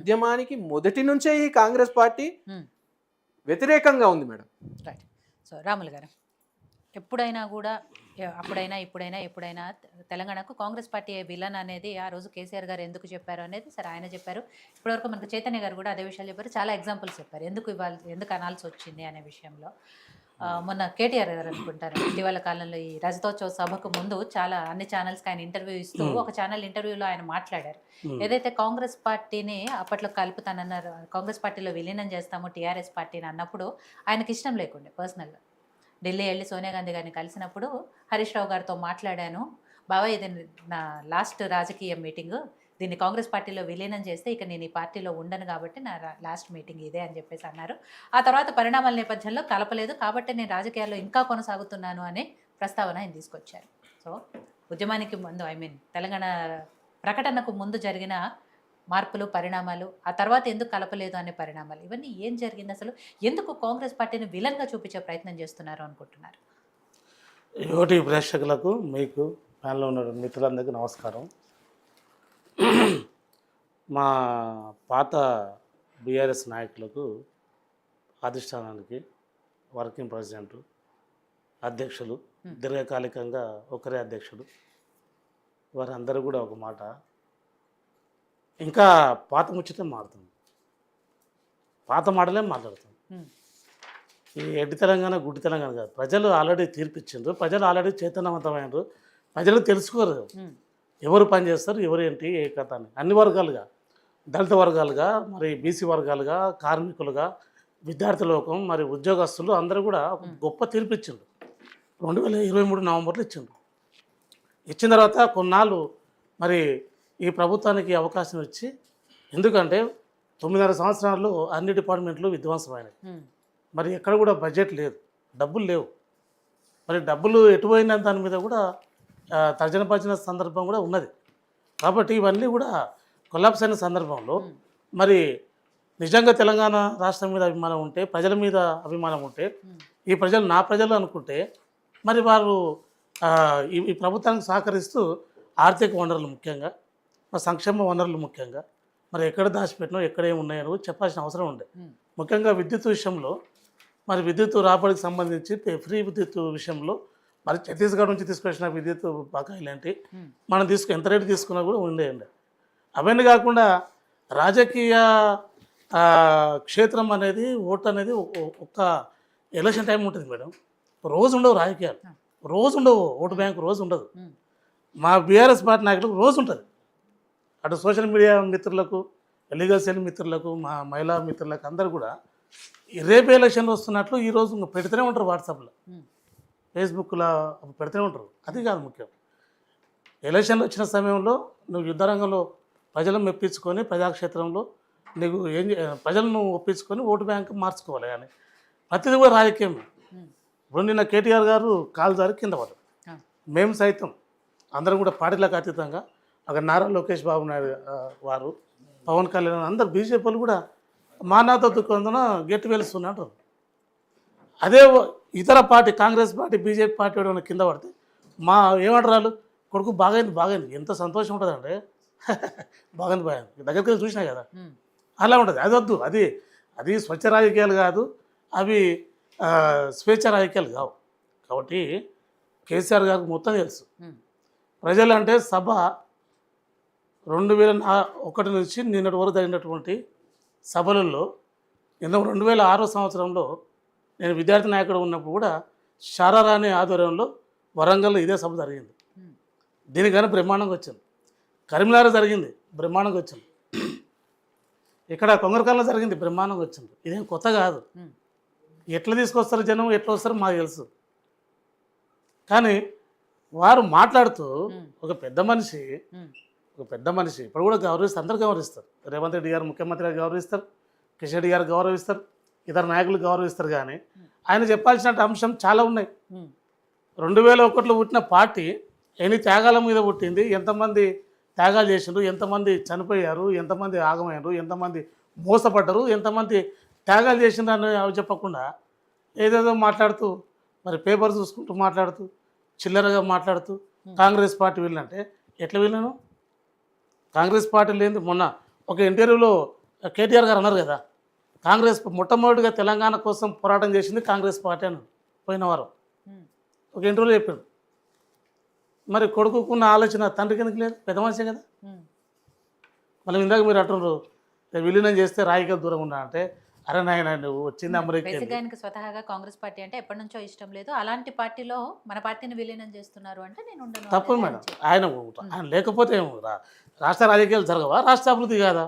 ఉద్యమానికి మొదటి నుంచే ఈ కాంగ్రెస్ పార్టీ హ్మ్. వ్యతిరేకంగా ఉంది మేడం. రైట్. సో రాములు గారు, ఎప్పుడైనా కూడా అప్పుడైనా ఇప్పుడైనా ఎప్పుడైనా తెలంగాణకు కాంగ్రెస్ పార్టీ విలన్ అనేది ఆ రోజు కేసీఆర్ గారు ఎందుకు చెప్పారు అనేది సరే ఆయన చెప్పారు. ఇప్పటివరకు మనకు చైతన్య గారు కూడా అదే విషయాలు చెప్పారు. చాలా ఎగ్జాంపుల్స్ చెప్పారు ఎందుకు అనాల్సి వచ్చింది అనే విషయంలో. మొన్న కేటీఆర్ గారు అనుకుంటారు ఇటీవల కాలంలో ఈ రజతోత్సవ సభకు ముందు చాలా అన్ని ఛానల్స్కి ఆయన ఇంటర్వ్యూ ఇస్తూ ఒక ఛానల్ ఇంటర్వ్యూలో ఆయన మాట్లాడారు. ఏదైతే కాంగ్రెస్ పార్టీని అప్పట్లో కలుపుతానన్నారు, కాంగ్రెస్ పార్టీలో విలీనం చేస్తాము టీఆర్ఎస్ పార్టీని అన్నప్పుడు ఆయనకి ఇష్టం లేకుండే పర్సనల్గా. ఢిల్లీ వెళ్ళి సోనియా గాంధీ గారిని కలిసినప్పుడు హరీష్ రావు గారితో మాట్లాడాను, బాబా ఇది నా లాస్ట్ రాజకీయ మీటింగు, దీన్ని కాంగ్రెస్ పార్టీలో విలీనం చేస్తే ఇక నేను ఈ పార్టీలో ఉండను కాబట్టి నా లాస్ట్ మీటింగ్ ఇదే అని చెప్పేసి అన్నారు. ఆ తర్వాత పరిణామాల నేపథ్యంలో కలపలేదు కాబట్టి నేను రాజకీయాల్లో ఇంకా కొనసాగుతున్నాను అనే ప్రస్తావన ఆయన తీసుకొచ్చారు. సో ఉద్యమానికి ముందు తెలంగాణ ప్రకటనకు ముందు జరిగిన మార్పులు పరిణామాలు, ఆ తర్వాత ఎందుకు కలపలేదు అనే పరిణామాలు, ఇవన్నీ ఏం జరిగింది అసలు? ఎందుకు కాంగ్రెస్ పార్టీని విలన్గా చూపించే ప్రయత్నం చేస్తున్నారు అనుకుంటున్నారు? యువటి ప్రేక్షకులకు, మీకు ప్యానల్లో ఉన్న మిత్రులందరికీ నమస్కారం. మా పాత బీఆర్ఎస్ నాయకులకు, అధిష్టానానికి, వర్కింగ్ ప్రెసిడెంట్, అధ్యక్షులు, దీర్ఘకాలికంగా ఒకరే అధ్యక్షుడు, వారందరూ కూడా ఒక మాట, ఇంకా పాత ముచ్చటే మారుతుంది, పాత మాటలే మాట్లాడుతుంది. ఈ ఎడ్డి తెలంగాణ గుడ్డి తెలంగాణ కాదు. ప్రజలు ఆల్రెడీ తీర్పిచ్చిండ్రు, ప్రజలు ఆల్రెడీ చైతన్యవంతమైనరు, ప్రజలు తెలుసుకోరు ఎవరు పని చేస్తారు, ఎవరు ఏంటి, ఏ కథ అని. అన్ని వర్గాలుగా, దళిత వర్గాలుగా, మరి బీసీ వర్గాలుగా, కార్మికులుగా, విద్యార్థి లోకం, మరి ఉద్యోగస్తులు అందరూ కూడా గొప్ప తీర్పిచ్చిండ్రు. 2023 నవంబర్లో ఇచ్చిండ్రు. ఇచ్చిన తర్వాత కొన్నాళ్ళు మరి ఈ ప్రభుత్వానికి అవకాశం ఇచ్చి, ఎందుకంటే 9.5 సంవత్సరాల్లో అన్ని డిపార్ట్మెంట్లు విధ్వంసమైనవి. మరి ఎక్కడ కూడా బడ్జెట్ లేదు, డబ్బులు లేవు. మరి డబ్బులు ఎటుపోయిన దాని మీద కూడా తర్జనపరిచిన సందర్భం కూడా ఉన్నది. కాబట్టి ఇవన్నీ కూడా కొలాప్స్ అయిన సందర్భంలో మరి నిజంగా తెలంగాణ రాష్ట్రం మీద అభిమానం ఉంటే, ప్రజల మీద అభిమానం ఉంటే, ఈ ప్రజలు నా ప్రజలు అనుకుంటే, మరి వారు ఈ ప్రభుత్వానికి సహకరిస్తూ ఆర్థిక వనరులు ముఖ్యంగా, సంక్షేమ వనరులు ముఖ్యంగా, మరి ఎక్కడ దాచిపెట్టినో ఎక్కడ ఏమి ఉన్నాయో చెప్పాల్సిన అవసరం ఉండే. ముఖ్యంగా విద్యుత్ విషయంలో, మరి విద్యుత్ రాబడికి సంబంధించి ఫ్రీ విద్యుత్ విషయంలో మరి ఛత్తీస్గఢ్ నుంచి తీసుకొచ్చిన విద్యుత్ బకాయిలు ఏంటి, మనం ఎంత రేటు తీసుకున్నా కూడా ఉండేయండి. అవన్నీ కాకుండా రాజకీయ క్షేత్రం అనేది, ఓటు అనేది ఒక్క ఎలక్షన్ టైం ఉంటుంది మేడం. రోజు ఉండవు రాజకీయాలు, రోజు ఉండవు, ఓటు బ్యాంకు రోజు ఉండదు. మా బీఆర్ఎస్ పార్టీ నాయకులకు రోజు ఉంటుంది. అటు సోషల్ మీడియా మిత్రులకు, లీగల్ సెల్ మిత్రులకు, మా మహిళా మిత్రులకు అందరూ కూడా రేపు ఎలక్షన్లు వస్తున్నట్లు ఈరోజు పెడుతూనే ఉంటారు, వాట్సాప్లో, ఫేస్బుక్లో పెడుతూనే ఉంటారు. అది కాదు ముఖ్యం. ఎలక్షన్లు వచ్చిన సమయంలో నువ్వు యుద్ధరంగంలో ప్రజలను మెప్పించుకొని, ప్రజాక్షేత్రంలో నీకు ప్రజలను ఒప్పించుకొని ఓటు బ్యాంకు మార్చుకోవాలి. కానీ ప్రతిదీ కూడా రాజకీయం. ఇప్పుడు నిన్న కేటీఆర్ గారు కాలు జారి కింద పడ్డారు. మేము సైతం అందరం కూడా పార్టీలకు అతీతంగా, అక్కడ నారా లోకేష్ బాబు నాయుడు వారు, పవన్ కళ్యాణ్, అందరు బీజేపీలు కూడా మానవత దుఃఖంతో గట్టి వెలుస్తున్నారు. అదే ఇతర party, Congress party, BJP party ఏమైనా కింద పడితే మా ఏమంటారు, కొడుకు బాగైంది, ఎంత సంతోషం ఉంటుందంటే బాగైంది దగ్గరికి వెళ్ళి చూసినా కదా, అలా ఉంటుంది. అది వద్దు, అది స్వచ్ఛ రాజకీయాలు కాదు, అవి స్వేచ్ఛ రాజకీయాలు కావు. కాబట్టి కేసీఆర్ గారికి మొత్తం తెలుసు. ప్రజలు అంటే సభ 2001 నుంచి నిన్నటి వరకు జరిగినటువంటి సభలలో, 2006 సంవత్సరంలో నేను విద్యార్థి నాయకుడు ఉన్నప్పుడు కూడా శారారాణి ఆధ్వర్యంలో వరంగల్లో ఇదే సభ జరిగింది. దీనికైనా బ్రహ్మాండంగా వచ్చింది. కరీంనగర్ జరిగింది, బ్రహ్మాండంగా వచ్చింది. ఇక్కడ కొంగరకాల్లో జరిగింది, బ్రహ్మాండంగా వచ్చింది. ఇదేం కొత్త కాదు. ఎట్లా తీసుకొస్తారు జనం, ఎట్లా వస్తారో మాకు తెలుసు. కానీ వారు మాట్లాడుతూ ఒక పెద్ద మనిషి ఇప్పుడు కూడా గౌరవిస్తారు, అందరూ గౌరవిస్తారు. రేవంత్ రెడ్డి గారు ముఖ్యమంత్రి గారు గౌరవిస్తారు, కిషన్ రెడ్డి గారు గౌరవిస్తారు, ఇతర నాయకులు గౌరవిస్తారు. కానీ ఆయన చెప్పాల్సిన అంశం చాలా ఉన్నాయి. 2001లో పుట్టిన పార్టీ ఎన్ని త్యాగాల మీద పుట్టింది, ఎంతమంది త్యాగాలు చేసిండ్రు, ఎంతమంది చనిపోయారు, ఎంతమంది ఆగమయ్యారు, ఎంతమంది మోసపడ్డరు, ఎంతమంది త్యాగాలు చేసిండ్రు అని అవి చెప్పకుండా ఏదేదో మాట్లాడుతూ, మరి పేపర్ చూసుకుంటూ మాట్లాడుతూ, చిల్లరగా మాట్లాడుతూ కాంగ్రెస్ పార్టీ వీళ్ళంటే ఎట్లా వీళ్ళను? కాంగ్రెస్ పార్టీ లేని మొన్న ఒక ఇంటర్వ్యూలో కేటీఆర్ గారు అన్నారు కదా, కాంగ్రెస్ మొట్టమొదటిగా తెలంగాణ కోసం పోరాటం చేసింది కాంగ్రెస్ పార్టీ అన్నాడు పోయిన వారం ఒక ఇంటర్వ్యూలో చెప్పాడు. మరి కొడుకున్న ఆలోచన తండ్రికి ఎందుకు లేదు? పెద్ద మనిషే కదా. మళ్ళీ ఇందాక మీరు అంటున్నారు విలీనం చేస్తే రాజకీయ దూరంగా ఉన్నా అంటే, అరే నాయన నువ్వు వచ్చింది అమెరికా. బేసిక్గా ఆయనకి స్వతహాగా కాంగ్రెస్ పార్టీ అంటే ఎప్పటి నుంచో ఇష్టం లేదు. అలాంటి పార్టీలో మన పార్టీని విలీనం చేస్తున్నారు అంటే నేను ఉండను తప్పు అనేది మేడం. ఆయన ఆయన లేకపోతే ఏమో రాష్ట్ర రాజకీయాలు జరగవా? రాష్ట్ర అభివృద్ధి కాదా?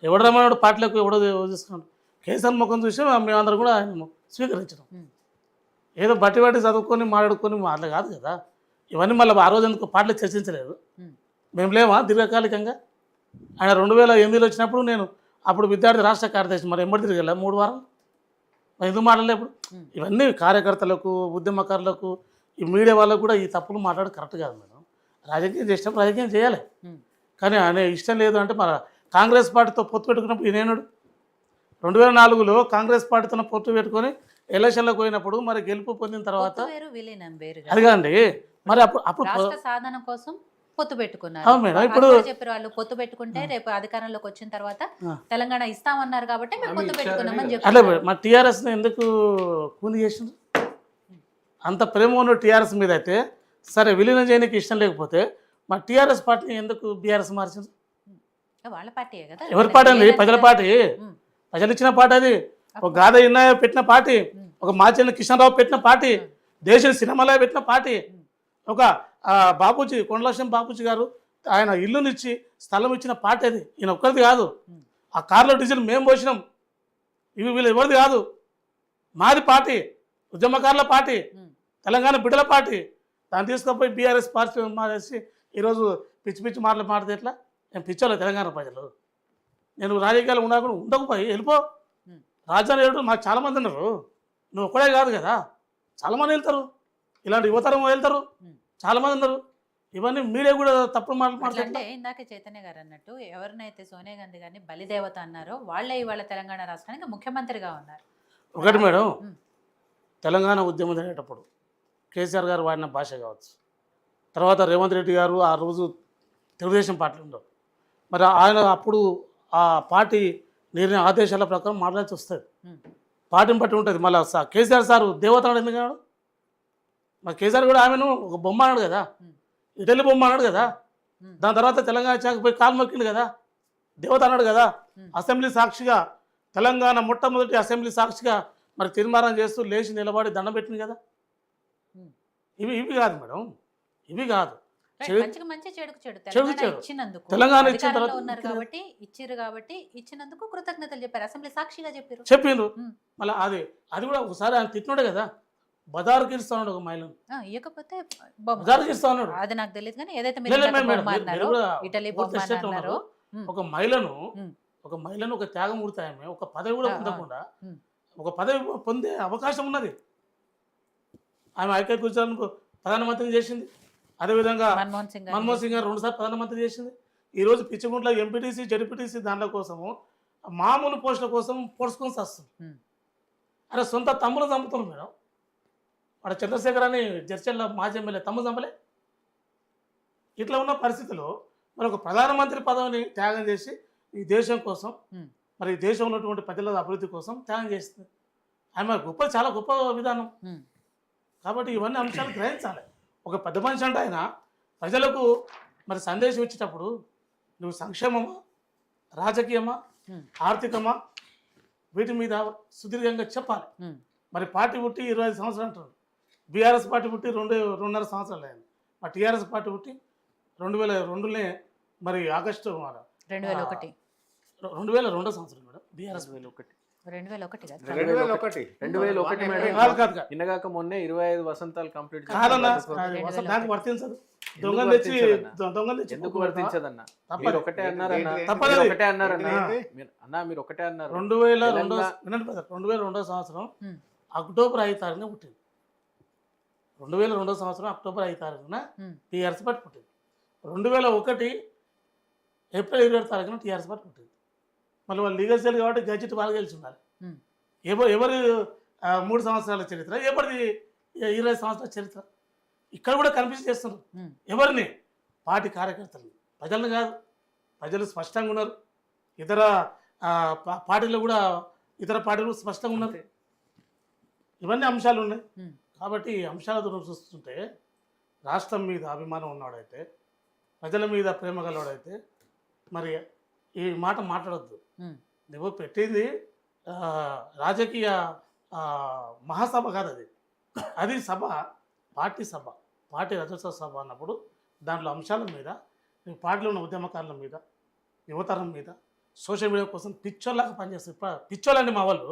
ఎవడు రమ్మన్నాడు పార్టీలకు, ఎవడో చూస్తున్నాడు. కేసీఆర్ ముఖం చూసి మేమందరం కూడా ఆయన స్వీకరించడం. ఏదో బట్టి చదువుకొని మాట్లాడుకొని అట్లా కాదు కదా. ఇవన్నీ మళ్ళీ ఆ రోజు ఎందుకు పార్టీలు చర్చించలేదు? మేము లేమా దీర్ఘకాలికంగా? ఆయన 2008లో వచ్చినప్పుడు నేను అప్పుడు విద్యార్థి రాష్ట్ర కార్యదర్శి, మరి ఎంబడి తిరిగేలా 3 వారాలు ఎందుకు మాట్లాడలే? ఇప్పుడు ఇవన్నీ కార్యకర్తలకు, ఉద్యమకారులకు, ఈ మీడియా వాళ్ళకు కూడా ఈ తప్పులు మాట్లాడడం కరెక్ట్ కాదు మేడం. రాజకీయం చేసినప్పుడు రాజకీయం చేయాలి, కానీ ఆయన ఇష్టం లేదు అంటే మన కాంగ్రెస్ పార్టీతో పొత్తు పెట్టుకున్నప్పుడు ఈయనేనాడు 2004లో కాంగ్రెస్ పార్టీతో పొత్తు పెట్టుకొని ఎలక్షన్లకు పోయినప్పుడు మరి గెలుపు పొందిన తర్వాత అది కాదండి. మరి అప్పుడు రాష్ట్ర సాధన కోసం పొత్తు పెట్టుకున్నారు. అవును మేడం. ఇప్పుడు చెప్పారు వాళ్ళు పొత్తు పెట్టుకుంటే రేపు అధికారంలోకి వచ్చిన తర్వాత తెలంగాణ ఇస్తామన్నారు కాబట్టి మేము పొత్తు పెట్టుకున్నామని అట్లే చెప్పారు. మా టీఆర్ఎస్ని ఎందుకు కూని చేసిండ్రు? అంత ప్రేమ ఉన్న టీఆర్ఎస్ మీద అయితే సరే విలీనం చేయడానికి ఇష్టం లేకపోతే మా టీఆర్ఎస్ పార్టీని ఎందుకు బీఆర్ఎస్ మార్చిండ్రు? వాళ్ళ పార్టీయే కదా. ఎవరి పార్టీ అండి? ప్రజల పార్టీ, ప్రజలు ఇచ్చిన పార్టీ అది. ఒక గాథ ఇన్నాయ పెట్టిన పార్టీ, ఒక మాచెల్లి కిషన్ రావు పెట్టిన పార్టీ, దేశ సినిమాలయ పెట్టిన పార్టీ, ఒక బాపూజీ కొండలక్ష్మి బాపూజీ గారు ఆయన ఇల్లునిచ్చి స్థలం ఇచ్చిన పార్టీ అది. ఈయన ఒక్కరిది కాదు. ఆ కార్లో డీజిల్ మేము పోసినాం. ఇవి వీళ్ళు ఎవరిది కాదు, మాది పార్టీ, ఉద్యమకారుల పార్టీ, తెలంగాణ బిడ్డల పార్టీ. దాన్ని తీసుకుపోయి బీఆర్ఎస్ పార్టీ మారేసి ఈరోజు పిచ్చి పిచ్చి మాటలు మాట్లాడితే ఎట్లా? నేను పిచ్చోలే తెలంగాణ ప్రజలు. నేను రాజకీయాలు ఉండకుండా ఉండకపోయి వెళ్ళిపో. రాజధాని ఏడు మాకు చాలామంది ఉన్నారు, నువ్వు ఒక్కడే కాదు కదా, చాలామంది వెళ్తారు, ఇలాంటి యువతరం వెళ్తారు, చాలామంది ఉన్నారు. ఇవన్నీ మీడియా కూడా తప్పుడు మాట్లాడుతుంటే అంటే ఇందాక చైతన్య గారు అన్నట్టు ఎవరినైతే సోనియా గాంధీ గారిని బలిదేవత అన్నారో వాళ్ళే ఇవాళ తెలంగాణ రాష్ట్రానికి ముఖ్యమంత్రిగా ఉన్నారు. ఒకటి మేడం, తెలంగాణ ఉద్యమం జరిగేటప్పుడు కేసీఆర్ గారు వాడిన భాష కావచ్చు, తర్వాత రేవంత్ రెడ్డి గారు ఆ రోజు తెలుగుదేశం పార్టీలో ఉండవు, మరి ఆయన అప్పుడు ఆ పార్టీ నిర్ణయ ఆదేశాల ప్రకారం మాట్లాడాల్సి వస్తుంది. పార్టీని బట్టి ఉంటుంది. మళ్ళీ కేసీఆర్ సారు దేవత అన్నాడు ఎందుకు అన్నాడు? మరి కేసీఆర్ కూడా ఆమెను ఒక బొమ్మ అన్నాడు కదా, ఇటలీ బొమ్మ అన్నాడు కదా. దాని తర్వాత తెలంగాణ చాకపోయి కాలు మొక్కిండు కదా, దేవత అన్నాడు కదా. అసెంబ్లీ సాక్షిగా, తెలంగాణ మొట్టమొదటి అసెంబ్లీ సాక్షిగా మరి తీర్మానం చేస్తూ లేచి నిలబడి దండం పెట్టింది కదా. ఇవి కాదు మేడం, ఇవి కాదు. తెలంగాణ ఇచ్చిన తర్వాత ఉన్నారు కాబట్టి ఇచ్చిర్రు కాబట్టి ఇచ్చినందుకు కృతజ్ఞతలు చెప్పారు, అసెంబ్లీ సాక్షిగా చెప్పిండ్రు. మళ్ళీ అది కూడా ఒకసారి ఆయన తిట్టినాడే కదా, బజారుకి ఇస్తున్నాడు ఒక మహిళను, ఇవ్వకపోతే బజారుకి ఇస్తా ఉన్నాడు. అది నాకు తెలియదు కానీ ఏదైతే ఒక మహిళను ఒక త్యాగం ఉడతాయమే, ఒక పదవి కూడా పొందకుండా ఒక పదవి పొందే అవకాశం ఉన్నది. ఆమె ఐక్య గుజరాత్ ప్రధానమంత్రిని చేసింది. అదేవిధంగా మన్మోహన్ సింగ్ గారు 2 సార్లు ప్రధానమంత్రి చేసింది. ఈరోజు పిచ్చిగుంట్ల ఎంపీటీసీ జడ్పీటీసీ దాంట్లో కోసము మామూలు పోస్టుల కోసం పొడుచుకొని వస్తుంది. అరే సొంత తమ్ములు చంపుతున్నారు మేడం. వాడు చంద్రశేఖర్ అని జడ్చర్ల మాజీ ఎమ్మెల్యే తమ్ముడు చంపలే. ఇట్లా ఉన్న పరిస్థితిలో మరి ఒక ప్రధానమంత్రి పదవిని త్యాగం చేసి ఈ దేశం కోసం, మరి ఈ దేశంలో ఉన్నటువంటి ప్రజల అభివృద్ధి కోసం త్యాగం చేస్తుంది. ఆమె చాలా గొప్ప విధానం. కాబట్టి ఇవన్నీ అంశాలు గ్రహించాలి. ఒక పెద్ద మనిషి అంటే ఆయన ప్రజలకు మరి సందేశం ఇచ్చేటప్పుడు నువ్వు సంక్షేమమా, రాజకీయమా, ఆర్థికమా, వీటి మీద సుదీర్ఘంగా చెప్పాలి. మరి పార్టీ పుట్టి 25 సంవత్సరాలు అంటారు. బీఆర్ఎస్ పార్టీ పుట్టి 2.5 సంవత్సరాలు అయింది. మా టీఆర్ఎస్ పార్టీ పుట్టి 2002 మరి ఆగస్టు 2002 సంవత్సరం మేడం. BRS 2001 madam. ఇన్నగాక మొన్నే 25 వసంతాలు కంప్లీట్ దానికి వర్తించదు. దొంగలు తెచ్చి ఎందుకు వర్తించదన్నా? మీరు ఒకటే అన్నారన్నా, మీరు ఒకటే అన్నారు. 2002 సంవత్సరం అక్టోబర్ 5 తారీఖున పుట్టింది. 2002 సంవత్సరం అక్టోబర్ 5 తారీఖున టీఆర్ఎస్ పార్టీ పుట్టింది. 2001 ఏప్రిల్ 20 తారీఖున టీఆర్ఎస్ పార్టీ పుట్టింది. మళ్ళీ వాళ్ళు లీగల్ సెల్ కాబట్టి గెజిట్ వాళ్ళు గెలిచి ఉండాలి. ఎవరి 3 సంవత్సరాల చరిత్ర, ఎవరిది 20 సంవత్సరాల చరిత్ర ఇక్కడ కూడా కన్ఫ్యూజ్ చేస్తున్నారు. ఎవరిని? పార్టీ కార్యకర్తలు, ప్రజలను కాదు. ప్రజలు స్పష్టంగా ఉన్నారు. ఇతర పార్టీలో కూడా ఇతర పార్టీలు స్పష్టంగా ఉన్నారు. ఇవన్నీ అంశాలు ఉన్నాయి. కాబట్టి ఈ అంశాల దూరం చూస్తుంటే రాష్ట్రం మీద అభిమానం ఉన్నవాడైతే, ప్రజల మీద ప్రేమ గలవాడైతే మరి ఈ మాట మాట్లాడద్దు. నువ్వు పెట్టింది రాజకీయ మహాసభ కాదు, అది సభ, పార్టీ సభ, పార్టీ రజోత్సవ సభ అన్నప్పుడు దాంట్లో అంశాల మీద, నీ పార్టీలో ఉన్న ఉద్యమకారుల మీద, యువతరం మీద, సోషల్ మీడియా కోసం పిచ్చోళ్ళలాగా పనిచేస్తారు. పిచ్చోళ్ళండి మా వాళ్ళు.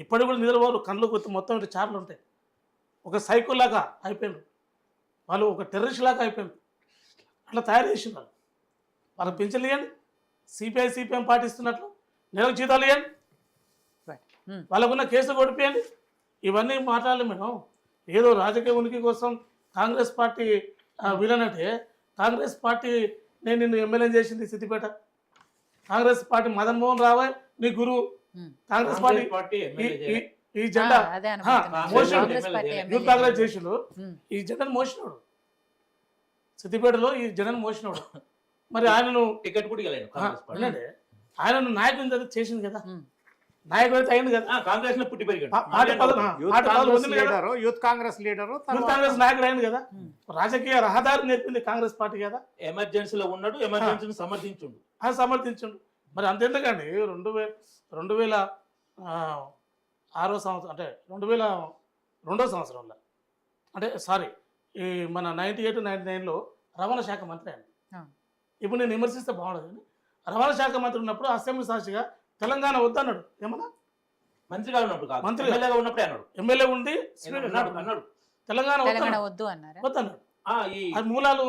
ఇప్పటికి కూడా నిద్రపోరు, కళ్ళు కొత్త మొత్తం ఇటు చార్లు ఉంటాయి. ఒక సైకోలాగా అయిపోయారు వాళ్ళు, ఒక టెర్రరిస్ట్ లాగా అయిపోయారు. అట్లా తయారు చేసిన వాళ్ళకి పింఛన్లు ఇవ్వండి, సిపిఎం పార్టీ ఇస్తున్నట్లు నెలకు జీతాలు ఇవ్వండి, వాళ్ళకున్న కేసులు కొడిపోయండి. ఇవన్నీ మాట్లాడాలి మేడం. ఏదో రాజకీయ ఉనికి కోసం కాంగ్రెస్ పార్టీ విలనంటే, కాంగ్రెస్ పార్టీ నేను నిన్ను ఎమ్మెల్యే చేసింది సిద్దిపేట, కాంగ్రెస్ పార్టీ మదన్ మోహన్ రావు నీ గురువు, కాంగ్రెస్ పార్టీ ఈ జెండా యూత్ కాంగ్రెస్ చేసిండు, ఈ జెండాను మోసినాడు సిద్దిపేటలో, ఈ జెండాను మోసినాడు. మరి ఆయనను టికెట్ కూడా వినండి, ఆయనను నాయకుని చేసింది కదా, నాయకుడు అయితే అయింది కదా, కాంగ్రెస్ లో పుట్టి పెరిగాడు, యూత్ కాంగ్రెస్ లీడరు, కాంగ్రెస్ నాయకుడు అయింది కదా, రాజకీయ రహదారి నేర్పింది కాంగ్రెస్ పార్టీ కదా. ఎమర్జెన్సీలో ఉన్నాడు, ఎమర్జెన్సీని సమర్థించుండు, అది సమర్థించండు. మరి అంతెందుకండి 2006 సంవత్సరం అంటే 2002 సంవత్సరంలో, అంటే సారీ ఈ మన 98-99లో రవాణా శాఖ మంత్రి ఆయన. ఇప్పుడు నేను విమర్శిస్తే బాగుండదు కానీ రవాణా శాఖ మంత్రి ఉన్నప్పుడు అసెంబ్లీ సాక్షిగా తెలంగాణ వద్దన్నాడు. ఏమన్నా మంత్రిగా ఉన్నప్పుడు కాదు, మంత్రి ఎమ్మెల్యేగా ఉన్నప్పుడే అన్నాడు. ఎమ్మెల్యే ఉండి అన్నాడు తెలంగాణ వద్దు అన్నారు. వద్దన్నాడు. అది మూలాలు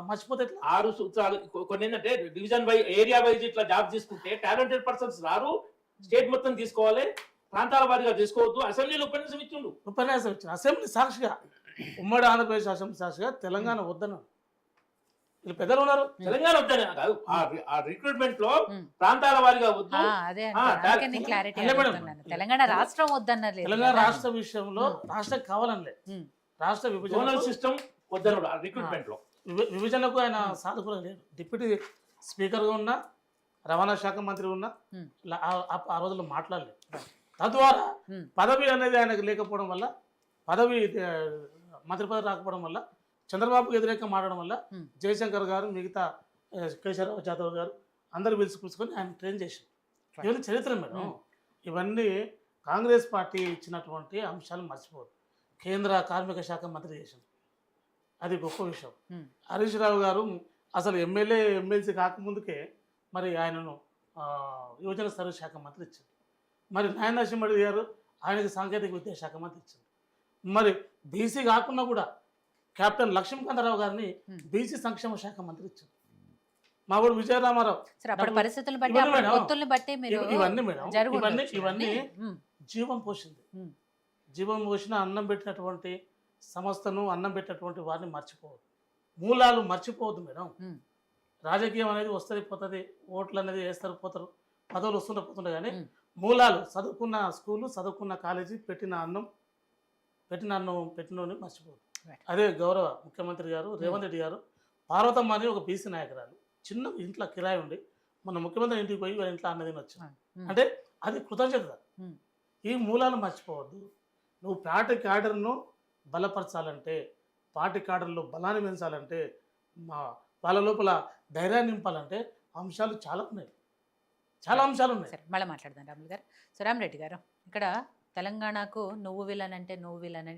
మర్చిపోతే 6 సూత్రాలు కొన్ని ఏంటంటే డివిజన్ వై ఏరియా వైజ్ ఇట్లా జాబ్ తీసుకుంటే టాలెంటెడ్ పర్సన్స్ రారు, స్టేట్ మొత్తం తీసుకోవాలి, ప్రాంతాల వారిగా తీసుకోవద్దు. అసెంబ్లీలో ఉపన్యాసం ఇచ్చిండు, ఉపన్యాసం ఇచ్చిండు అసెంబ్లీ సాక్షిగా, ఉమ్మడి ఆంధ్రప్రదేశ్ అసెంబ్లీ సాక్షిగా తెలంగాణ వద్దన్నాడు. వీళ్ళు పెద్దలు ఉన్నారు, తెలంగాణ వద్దని కాదు, ఆ రిక్రూట్మెంట్ లో ప్రాంతాల వారిగా వద్దు. తెలంగాణ రాష్ట్రం వద్దన్నారు. తెలంగాణ రాష్ట్ర విషయంలో రాష్ట్రం కావాలనిలే, రాష్ట్ర విభజన సిస్టమ్ వద్దన్నాడు రిక్రూట్మెంట్ లో. విభజనకు ఆయన సాధకులు లేడు. డిప్యూటీ స్పీకర్గా ఉన్న, రవాణా శాఖ మంత్రి ఉన్న ఆ రోజుల్లో మాట్లాడలేదు. తద్వారా పదవి అనేది ఆయనకు లేకపోవడం వల్ల, పదవి మంత్రి పదవి రాకపోవడం వల్ల, చంద్రబాబుకు వ్యతిరేకంగా మాట్లాడడం వల్ల జయశంకర్ గారు, మిగతా కేశవరావు జాదవ్ గారు అందరూ పిలుచుకొని ఆయన ట్రైన్ చేశారు. ఇవన్నీ చరిత్ర మేడం. ఇవన్నీ కాంగ్రెస్ పార్టీ ఇచ్చినటువంటి అంశాలు మర్చిపోదు. కేంద్ర కార్మిక శాఖ మంత్రి చేశారు, అది గొప్ప విషయం. హరీష్ రావు గారు అసలు ఎమ్మెల్సీ కాకముందుకే మరి ఆయనను యువజన సర్వీస్ శాఖ మంత్రి ఇచ్చారు. మరి నాయన నరసింహరెడ్డి గారు ఆయనకి సాంకేతిక విద్యా శాఖ మంత్రి ఇచ్చారు. మరి బీసీ కాకుండా కూడా కెప్టెన్ లక్ష్మీకాంతరావు గారిని బీసీ సంక్షేమ శాఖ మంత్రి ఇచ్చారు. మా వాడు విజయరామారావు. ఇవన్నీ మేడం, ఇవన్నీ జీవం పోసింది. జీవం పోసిన అన్నం పెట్టినటువంటి సంస్థను, అన్నం పెట్టినటువంటి వారిని మర్చిపోవద్దు, మూలాలు మర్చిపోవద్దు మేడం. రాజకీయం అనేది వస్తుంది పోతుంది, ఓట్లు అనేది వేస్తారు పోతారు, పదవులు వస్తుంటే పోతుంటాయి, కానీ మూలాలు, చదువుకున్న స్కూలు, చదువుకున్న కాలేజీ, పెట్టిన పెట్టినోని మర్చిపోవద్దు. అదే గౌరవ ముఖ్యమంత్రి గారు రేవంత్ రెడ్డి గారు, పార్వతమ్మ అని ఒక బీసీ నాయకురాలు, చిన్న ఇంట్లో కిరాయి ఉండి మన ముఖ్యమంత్రి ఇంటికి పోయి వాళ్ళ ఇంట్లో అన్నదిని వచ్చింది అంటే అది కృతజ్ఞత. ఈ మూలాలు మర్చిపోవద్దు. నువ్వు పార్టీ క్యాడర్ను బలపరచాలంటే, పార్టీ క్యాడర్లో బలాన్ని పెంచాలంటే, వాళ్ళ లోపల ధైర్యాన్ని నింపాలంటే అంశాలు చాలా ఉన్నాయి, చాలా అంశాలు ఉన్నాయి. మళ్ళీ మాట్లాడదాం రాములు గారు. సో రామరెడ్డి గారు, ఇక్కడ తెలంగాణకు నువ్వు విలన్ అంటే